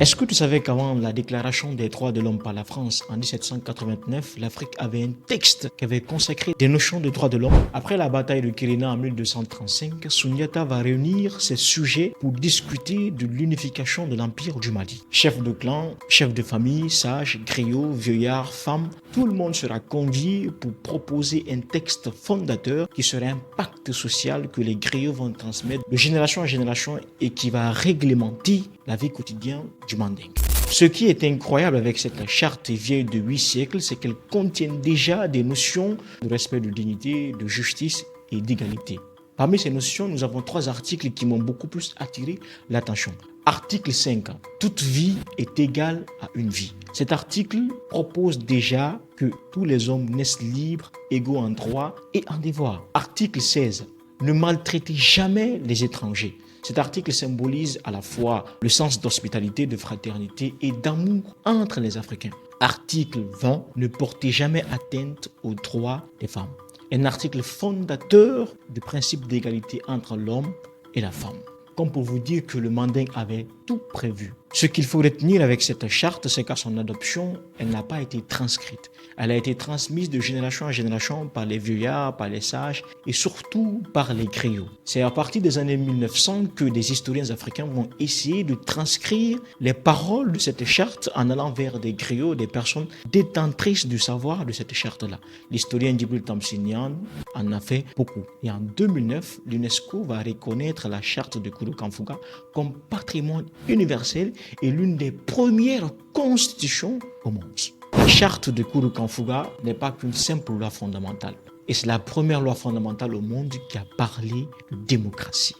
Est-ce que tu savais qu'avant la déclaration des droits de l'homme par la France en 1789, l'Afrique avait un texte qui avait consacré des notions de droits de l'homme? Après la bataille de Kéréna en 1235, Sundiata va réunir ses sujets pour discuter de l'unification de l'empire du Mali. Chefs de clan, chefs de famille, sages, griots, vieillards, femmes, tout le monde sera convié pour proposer un texte fondateur qui sera un pacte social que les griots vont transmettre de génération en génération et qui va réglementer la vie quotidienne du Manding. Ce qui est incroyable avec cette charte vieille de 8 siècles, c'est qu'elle contient déjà des notions de respect de dignité, de justice et d'égalité. Parmi ces notions, nous avons 3 articles qui m'ont beaucoup plus attiré l'attention. Article 5. Toute vie est égale à une vie. Cet article propose déjà que tous les hommes naissent libres, égaux en droit et en devoir. Article 16. Ne maltraitez jamais les étrangers. Cet article symbolise à la fois le sens d'hospitalité, de fraternité et d'amour entre les Africains. Article 20. Ne portez jamais atteinte aux droits des femmes. Un article fondateur du principe d'égalité entre l'homme et la femme. Comme pour vous dire que le Manding avait tout prévu. Ce qu'il faut retenir avec cette charte, c'est qu'à son adoption, elle n'a pas été transcrite. Elle a été transmise de génération en génération par les vieillards, par les sages et surtout par les griots. C'est à partir des années 1900 que des historiens africains vont essayer de transcrire les paroles de cette charte en allant vers des griots, des personnes détentrices du savoir de cette charte-là. L'historien Djibril Tamsinian en a fait beaucoup. Et en 2009, l'UNESCO va reconnaître la charte de Kourou Kamfuga comme patrimoine universel et l'une des premières constitutions au monde. La charte de Kourou Kamfuga n'est pas qu'une simple loi fondamentale. Et c'est la première loi fondamentale au monde qui a parlé de démocratie.